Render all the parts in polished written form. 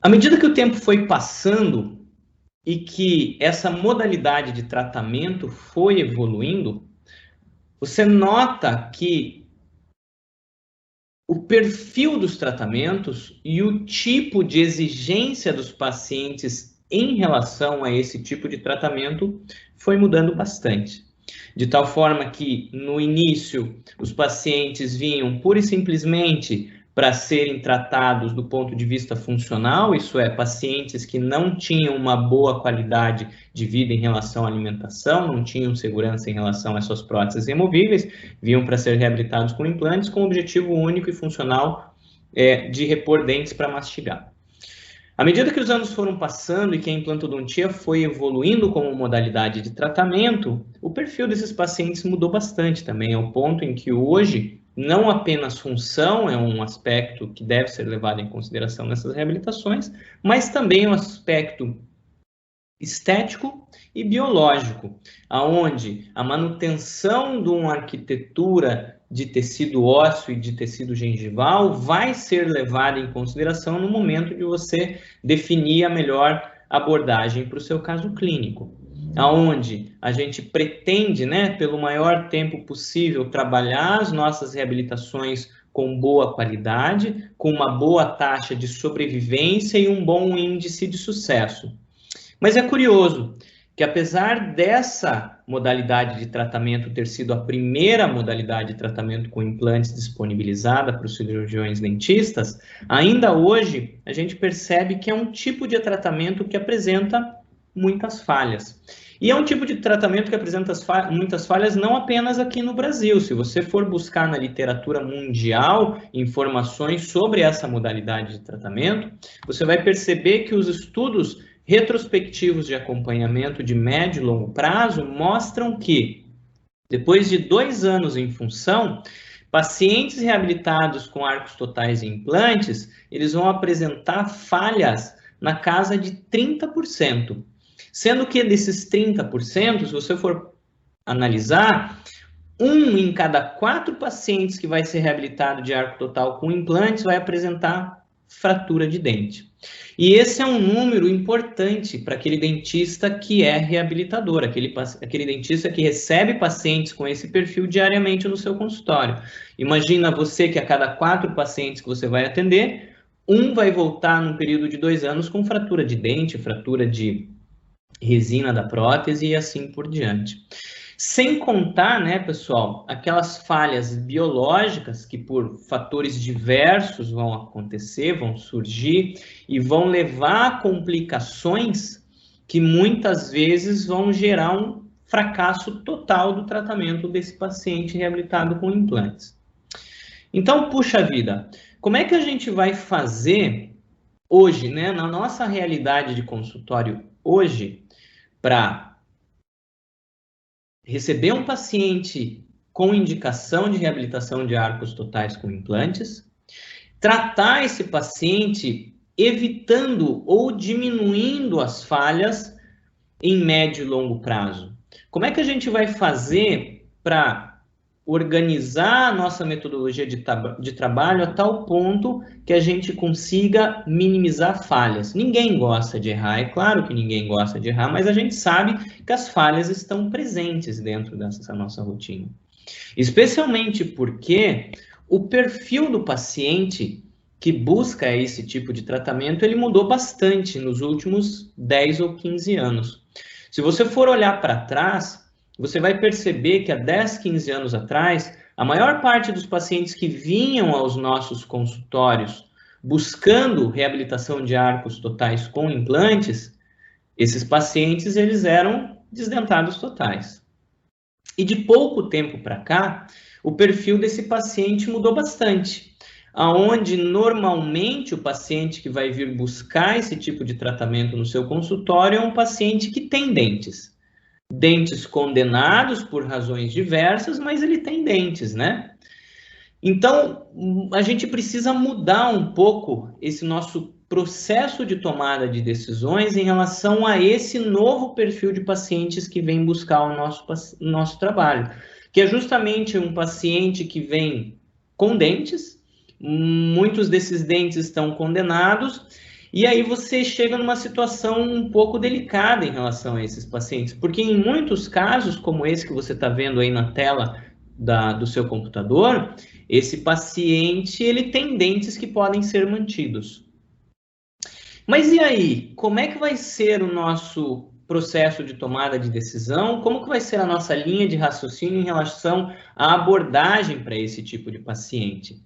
À medida que o tempo foi passando e que essa modalidade de tratamento foi evoluindo, você nota que o perfil dos tratamentos e o tipo de exigência dos pacientes em relação a esse tipo de tratamento foi mudando bastante. De tal forma que, no início, os pacientes vinham pura e simplesmente para serem tratados do ponto de vista funcional, isso é, pacientes que não tinham uma boa qualidade de vida em relação à alimentação, não tinham segurança em relação às suas próteses removíveis, vinham para ser reabilitados com implantes com o objetivo único e funcional de repor dentes para mastigar. À medida que os anos foram passando e que a implantodontia foi evoluindo como modalidade de tratamento, o perfil desses pacientes mudou bastante também, ao ponto em que hoje não apenas função é um aspecto que deve ser levado em consideração nessas reabilitações, mas também o aspecto estético e biológico, aonde a manutenção de uma arquitetura de tecido ósseo e de tecido gengival vai ser levada em consideração no momento de você definir a melhor abordagem para o seu caso clínico, aonde a gente pretende, pelo maior tempo possível, trabalhar as nossas reabilitações com boa qualidade, com uma boa taxa de sobrevivência e um bom índice de sucesso. Mas é curioso que, apesar dessa modalidade de tratamento ter sido a primeira modalidade de tratamento com implantes disponibilizada para os cirurgiões dentistas, ainda hoje a gente percebe que é um tipo de tratamento que apresenta muitas falhas. E é um tipo de tratamento que apresenta muitas falhas não apenas aqui no Brasil. Se você for buscar na literatura mundial informações sobre essa modalidade de tratamento, você vai perceber que os estudos retrospectivos de acompanhamento de médio e longo prazo mostram que, depois de 2 anos em função, pacientes reabilitados com arcos totais e implantes, eles vão apresentar falhas na casa de 30%. Sendo que desses 30%, se você for analisar, 1 em cada 4 pacientes que vai ser reabilitado de arco total com implantes vai apresentar fratura de dente. E esse é um número importante para aquele dentista que é reabilitador, aquele dentista que recebe pacientes com esse perfil diariamente no seu consultório. Imagina você que a cada 4 pacientes que você vai atender, 1 vai voltar num período de 2 anos com fratura de dente, fratura de resina da prótese e assim por diante. Sem contar, pessoal, aquelas falhas biológicas que por fatores diversos vão acontecer, vão surgir e vão levar a complicações que muitas vezes vão gerar um fracasso total do tratamento desse paciente reabilitado com implantes. Então, puxa vida, como é que a gente vai fazer hoje, na nossa realidade de consultório hoje, para receber um paciente com indicação de reabilitação de arcos totais com implantes, tratar esse paciente evitando ou diminuindo as falhas em médio e longo prazo? Como é que a gente vai fazer para organizar a nossa metodologia de trabalho a tal ponto que a gente consiga minimizar falhas? Ninguém gosta de errar, é claro que ninguém gosta de errar, mas a gente sabe que as falhas estão presentes dentro dessa nossa rotina. Especialmente porque o perfil do paciente que busca esse tipo de tratamento, ele mudou bastante nos últimos 10 ou 15 anos. Se você for olhar para trás, você vai perceber que há 10, 15 anos atrás, a maior parte dos pacientes que vinham aos nossos consultórios buscando reabilitação de arcos totais com implantes, esses pacientes eles eram desdentados totais. E de pouco tempo para cá, o perfil desse paciente mudou bastante, aonde normalmente o paciente que vai vir buscar esse tipo de tratamento no seu consultório é um paciente que tem dentes. Dentes condenados por razões diversas, mas ele tem dentes, Então, a gente precisa mudar um pouco esse nosso processo de tomada de decisões em relação a esse novo perfil de pacientes que vem buscar o nosso trabalho, que é justamente um paciente que vem com dentes, muitos desses dentes estão condenados, E aí você chega numa situação um pouco delicada em relação a esses pacientes, porque em muitos casos, como esse que você está vendo aí na tela do seu computador, esse paciente ele tem dentes que podem ser mantidos. Mas e aí, como é que vai ser o nosso processo de tomada de decisão? Como que vai ser a nossa linha de raciocínio em relação à abordagem para esse tipo de paciente?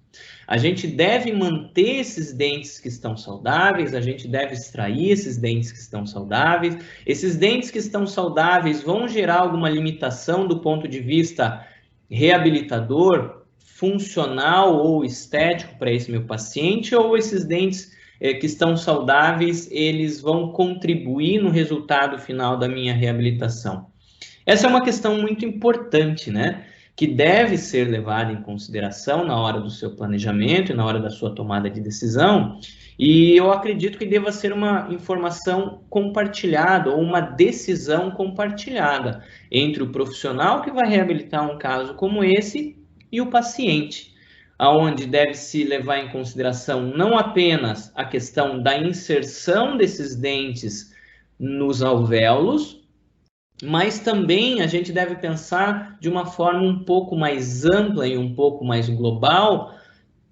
A gente deve manter esses dentes que estão saudáveis, a gente deve extrair esses dentes que estão saudáveis. Esses dentes que estão saudáveis vão gerar alguma limitação do ponto de vista reabilitador, funcional ou estético para esse meu paciente, ou esses dentes que estão saudáveis, eles vão contribuir no resultado final da minha reabilitação? Essa é uma questão muito importante, né? Que deve ser levada em consideração na hora do seu planejamento e na hora da sua tomada de decisão. E eu acredito que deva ser uma informação compartilhada ou uma decisão compartilhada entre o profissional que vai reabilitar um caso como esse e o paciente, aonde deve-se levar em consideração não apenas a questão da inserção desses dentes nos alvéolos, mas também a gente deve pensar de uma forma um pouco mais ampla e um pouco mais global,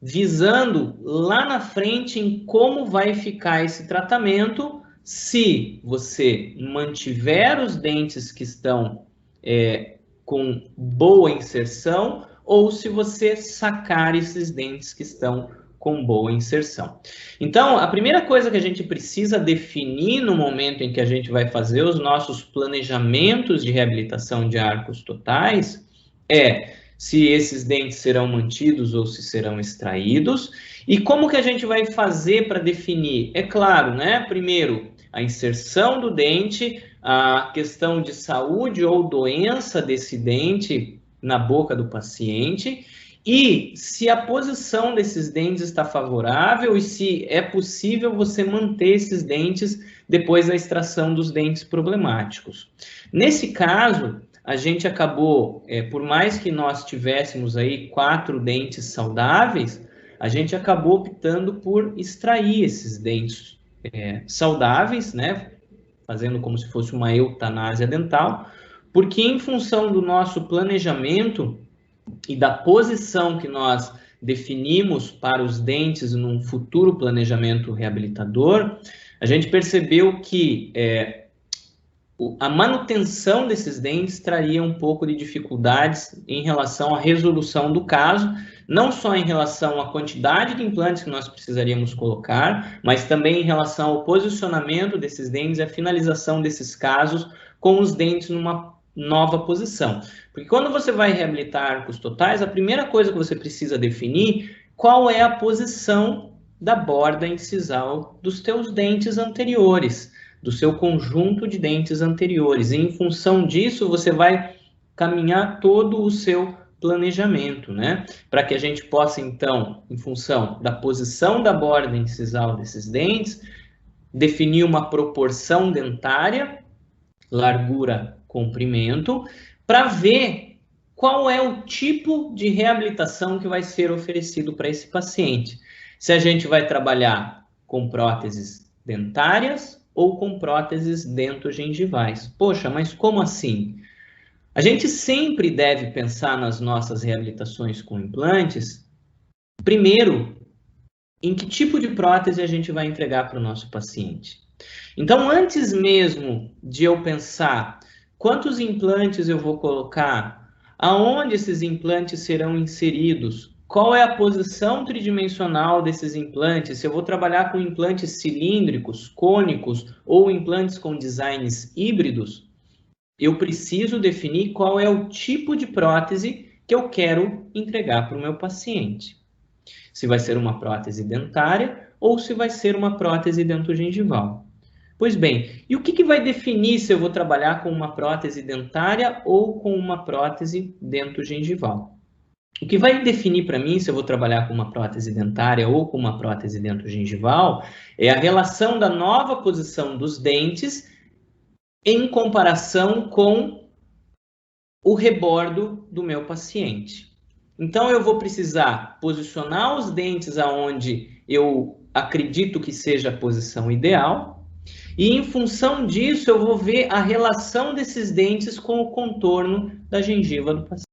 visando lá na frente em como vai ficar esse tratamento se você mantiver os dentes que estão com boa inserção ou se você sacar esses dentes que estão com boa inserção. Então, a primeira coisa que a gente precisa definir no momento em que a gente vai fazer os nossos planejamentos de reabilitação de arcos totais é se esses dentes serão mantidos ou se serão extraídos. E como que a gente vai fazer para definir? É claro, né? Primeiro, a inserção do dente, a questão de saúde ou doença desse dente na boca do paciente, e se a posição desses dentes está favorável e se é possível você manter esses dentes depois da extração dos dentes problemáticos. Nesse caso, a gente acabou, por mais que nós tivéssemos aí 4 dentes saudáveis, a gente acabou optando por extrair esses dentes saudáveis, né? Fazendo como se fosse uma eutanásia dental, porque em função do nosso planejamento e da posição que nós definimos para os dentes num futuro planejamento reabilitador, a gente percebeu que a manutenção desses dentes traria um pouco de dificuldades em relação à resolução do caso, não só em relação à quantidade de implantes que nós precisaríamos colocar, mas também em relação ao posicionamento desses dentes e a finalização desses casos com os dentes numa nova posição. Porque quando você vai reabilitar arcos totais, a primeira coisa que você precisa definir qual é a posição da borda incisal dos teus dentes anteriores, do seu conjunto de dentes anteriores. E em função disso, você vai caminhar todo o seu planejamento, né? Para que a gente possa, então, em função da posição da borda incisal desses dentes, definir uma proporção dentária, largura, comprimento, para ver qual é o tipo de reabilitação que vai ser oferecido para esse paciente. Se a gente vai trabalhar com próteses dentárias ou com próteses dentogengivais. Poxa, mas como assim? A gente sempre deve pensar nas nossas reabilitações com implantes, primeiro, em que tipo de prótese a gente vai entregar para o nosso paciente. Então, antes mesmo de eu pensar quantos implantes eu vou colocar, aonde esses implantes serão inseridos, qual é a posição tridimensional desses implantes, se eu vou trabalhar com implantes cilíndricos, cônicos ou implantes com designs híbridos, eu preciso definir qual é o tipo de prótese que eu quero entregar para o meu paciente. Se vai ser uma prótese dentária ou se vai ser uma prótese dentogengival. Pois bem, e o que vai definir se eu vou trabalhar com uma prótese dentária ou com uma prótese dentogengival? O que vai definir para mim se eu vou trabalhar com uma prótese dentária ou com uma prótese dentogengival é a relação da nova posição dos dentes em comparação com o rebordo do meu paciente. Então, eu vou precisar posicionar os dentes aonde eu acredito que seja a posição ideal, e em função disso eu vou ver a relação desses dentes com o contorno da gengiva do paciente.